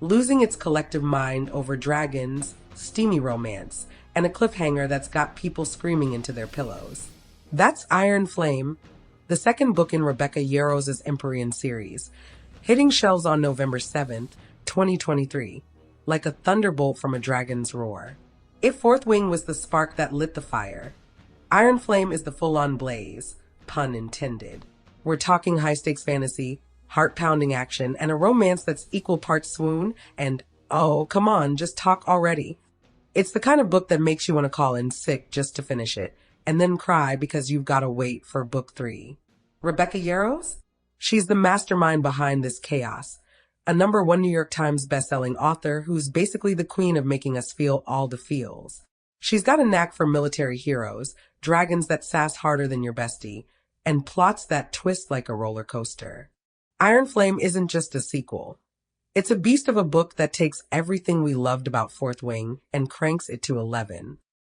losing its collective mind over dragons, steamy romance, and a cliffhanger that's got people screaming into their pillows. That's Iron Flame, the second book in Rebecca Yarros' Empyrean series, hitting shelves on November 7th, 2023, like a thunderbolt from a dragon's roar. If Fourth Wing was the spark that lit the fire, Iron Flame is the full-on blaze, pun intended. We're talking high-stakes fantasy, heart-pounding action, and a romance that's equal parts swoon and, oh, come on, just talk already. It's the kind of book that makes you want to call in sick just to finish it, and then cry because you've got to wait for book 3. Rebecca Yarros? She's the mastermind behind this chaos, a #1 New York Times bestselling author who's basically the queen of making us feel all the feels. She's got a knack for military heroes, dragons that sass harder than your bestie, and plots that twist like a roller coaster. Iron Flame isn't just a sequel. It's a beast of a book that takes everything we loved about Fourth Wing and cranks it to 11.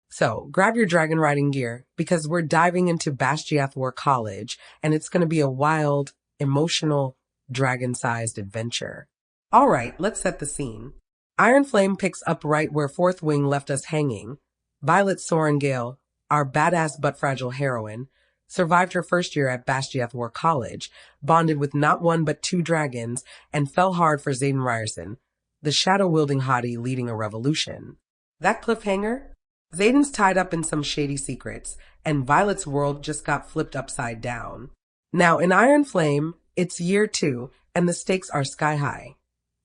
So grab your dragon riding gear because we're diving into Basgiath War College and it's going to be a wild, emotional, dragon-sized adventure. All right, let's set the scene. Iron Flame picks up right where Fourth Wing left us hanging. Violet Sorrengail, our badass but fragile heroine, survived her first year at Basgiath War College, bonded with not one but 2 dragons, and fell hard for Xaden Riorson, the shadow-wielding hottie leading a revolution. That cliffhanger? Xaden's tied up in some shady secrets, and Violet's world just got flipped upside down. Now, in Iron Flame, it's year 2, and the stakes are sky high.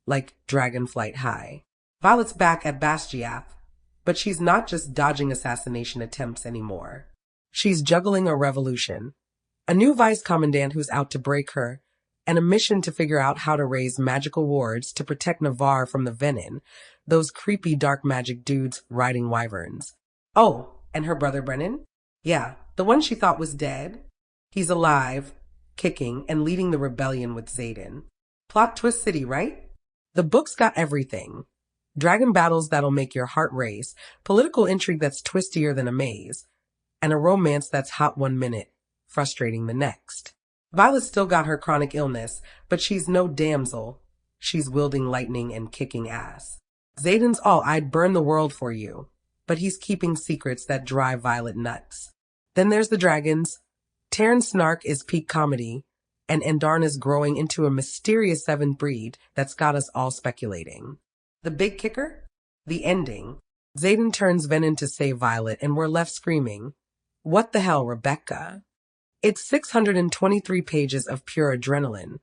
Like Dragonflight High. Violet's back at Basgiath, but she's not just dodging assassination attempts anymore. She's juggling a revolution, a new vice-commandant who's out to break her, and a mission to figure out how to raise magical wards to protect Navarre from the venin, those creepy dark magic dudes riding wyverns. Oh, and her brother Brennan? Yeah, the one she thought was dead. He's alive, kicking, and leading the rebellion with Xaden. Plot twist city, right? The book's got everything. Dragon battles that'll make your heart race, political intrigue that's twistier than a maze, and a romance that's hot 1 minute, frustrating the next. Violet's still got her chronic illness, but she's no damsel. She's wielding lightning and kicking ass. Xaden's all I'd burn the world for you, but he's keeping secrets that drive Violet nuts. Then there's the dragons. Tairn's snark is peak comedy, and Andarna's growing into a mysterious 7th breed that's got us all speculating. The big kicker? The ending. Xaden turns venin to save Violet, and we're left screaming, "What the hell, Rebecca?" It's 623 pages of pure adrenaline,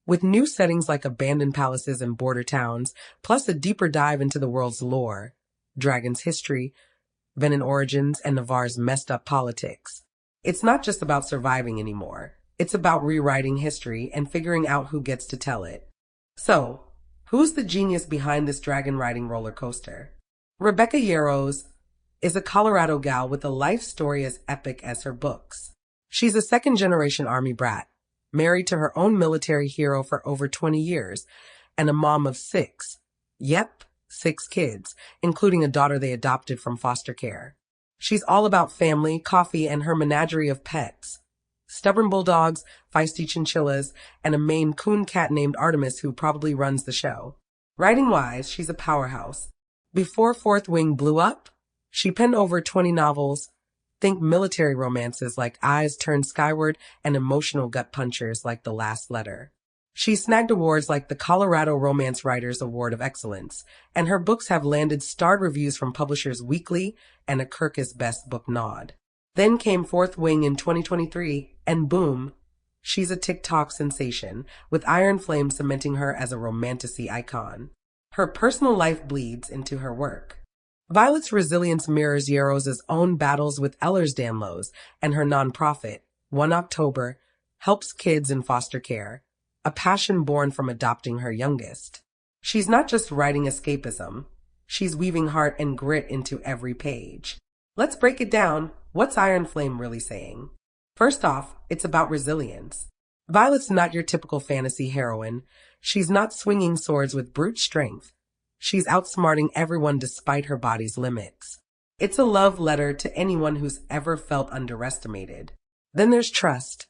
with new settings like abandoned palaces and border towns, plus a deeper dive into the world's lore, Dragon's history, venin origins, and Navarre's messed up politics. It's not just about surviving anymore. It's about rewriting history and figuring out who gets to tell it. So, who's the genius behind this dragon-riding roller coaster? Rebecca Yarros is a Colorado gal with a life story as epic as her books. She's a second-generation army brat, married to her own military hero for over 20 years, and a mom of 6. Yep, 6 kids, including a daughter they adopted from foster care. She's all about family, coffee, and her menagerie of pets. Stubborn bulldogs, feisty chinchillas, and a Maine Coon cat named Artemis who probably runs the show. Writing-wise, she's a powerhouse. Before Fourth Wing blew up, she penned over 20 novels. Think military romances like Eyes Turned Skyward and emotional gut punchers like The Last Letter. She snagged awards like the Colorado Romance Writers Award of Excellence, and her books have landed starred reviews from Publishers Weekly and a Kirkus Best Book nod. Then came Fourth Wing in 2023, and boom, she's a TikTok sensation, with Iron Flame cementing her as a romantasy icon. Her personal life bleeds into her work. Violet's resilience mirrors Yarros' own battles with Ehlers-Danlos, and her nonprofit, 1 October, helps kids in foster care, a passion born from adopting her youngest. She's not just writing escapism, she's weaving heart and grit into every page. Let's break it down. What's Iron Flame really saying? First off, it's about resilience. Violet's not your typical fantasy heroine. She's not swinging swords with brute strength. She's outsmarting everyone despite her body's limits. It's a love letter to anyone who's ever felt underestimated. Then there's trust.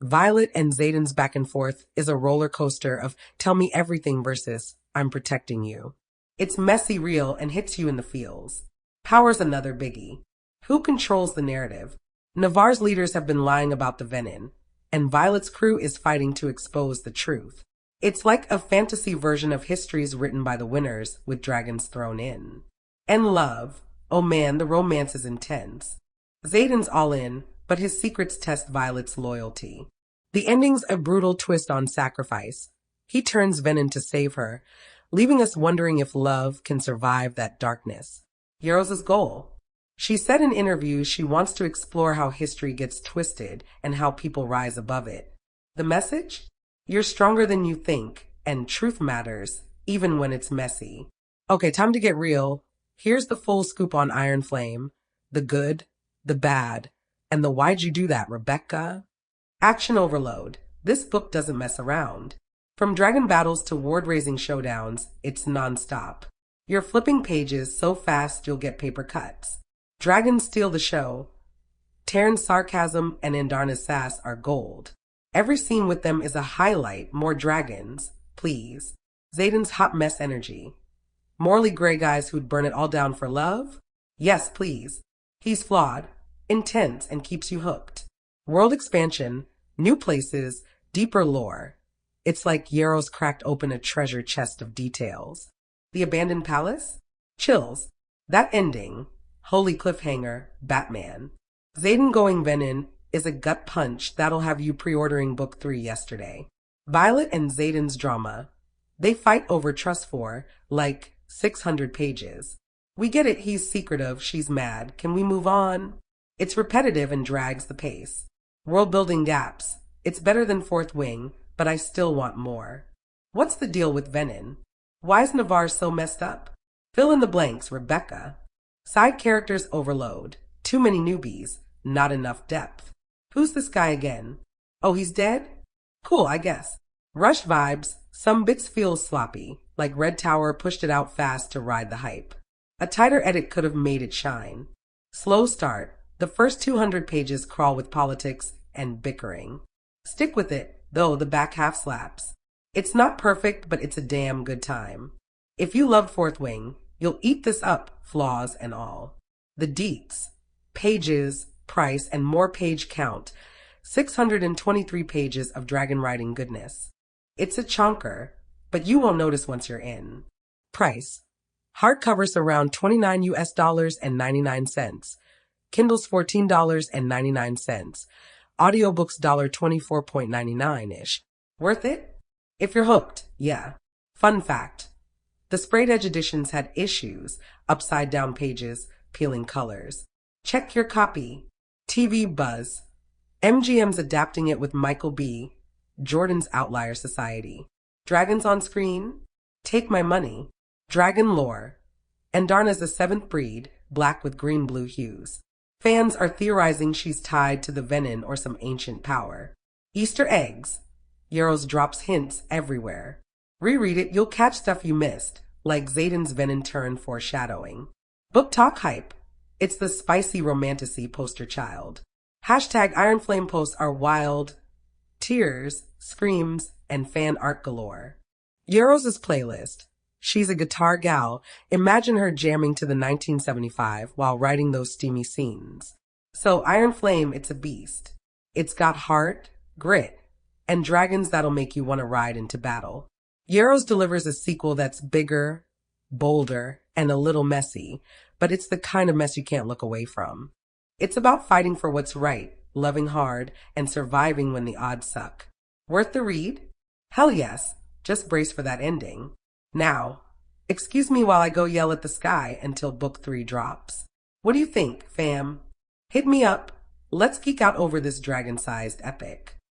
Violet and Xaden's back and forth is a roller coaster of tell me everything versus I'm protecting you. It's messy, real, and hits you in the feels. Power's another biggie. Who controls the narrative? Navarre's leaders have been lying about the venin, and Violet's crew is fighting to expose the truth. It's like a fantasy version of histories written by the winners with dragons thrown in. And love. Oh man, the romance is intense. Xaden's all in, but his secrets test Violet's loyalty. The ending's a brutal twist on sacrifice. He turns venin to save her, leaving us wondering if love can survive that darkness. Yarros' goal. She said in interviews she wants to explore how history gets twisted and how people rise above it. The message? You're stronger than you think, and truth matters, even when it's messy. Okay, time to get real. Here's the full scoop on Iron Flame. The good, the bad, and the why'd you do that, Rebecca? Action overload. This book doesn't mess around. From dragon battles to ward-raising showdowns, it's non-stop. You're flipping pages so fast you'll get paper cuts. Dragons steal the show. Tairn's sarcasm and Andarna's sass are gold. Every scene with them is a highlight. More dragons, please. Xaden's hot mess energy. Morally gray guys who'd burn it all down for love? Yes, please. He's flawed, intense, and keeps you hooked. World expansion, new places, deeper lore. It's like Yarros cracked open a treasure chest of details. The abandoned palace? Chills. That ending. Holy cliffhanger, Batman. Xaden going venin is a gut punch that'll have you pre-ordering book 3 yesterday. Violet and Xaden's drama. They fight over trust for, like, 600 pages. We get it, he's secretive, she's mad. Can we move on? It's repetitive and drags the pace. World-building gaps. It's better than Fourth Wing, but I still want more. What's the deal with venin? Why is Navarre so messed up? Fill in the blanks, Rebecca. Side characters overload. Too many newbies. Not enough depth. Who's this guy again? Oh, he's dead? Cool, I guess. Rush vibes. Some bits feel sloppy, like Red Tower pushed it out fast to ride the hype. A tighter edit could have made it shine. Slow start. The first 200 pages crawl with politics and bickering. Stick with it, though the back half slaps. It's not perfect, but it's a damn good time. If you loved Fourth Wing, you'll eat this up, flaws and all. The deets. Pages, price, and more page count. 623 pages of dragon riding goodness. It's a chonker, but you won't notice once you're in. Price. Hardcovers around $29 and 99 cents. Kindle's $14 and 99 cents. Audiobooks $24.99-ish. Worth it? If you're hooked, yeah. Fun fact. The sprayed edge editions had issues, upside down pages, peeling colors. Check your copy. TV buzz. MGM's adapting it with Michael B. Jordan's Outlier Society. Dragons on screen? Take my money. Dragon lore. Andarna's the 7th breed, black with green-blue hues. Fans are theorizing she's tied to the venin or some ancient power. Easter eggs. Yarros drops hints everywhere. Reread it, you'll catch stuff you missed, like Xaden's venin turn foreshadowing. Book talk hype. It's the spicy romantasy poster child. Hashtag Iron Flame posts are wild. Tears, screams, and fan art galore. Yarros' playlist. She's a guitar gal. Imagine her jamming to the 1975 while writing those steamy scenes. So Iron Flame, it's a beast. It's got heart, grit, and dragons that'll make you want to ride into battle. Yarros delivers a sequel that's bigger, bolder, and a little messy, but it's the kind of mess you can't look away from. It's about fighting for what's right, loving hard, and surviving when the odds suck. Worth the read? Hell yes. Just brace for that ending. Now, excuse me while I go yell at the sky until book 3 drops. What do you think, fam? Hit me up. Let's geek out over this dragon-sized epic.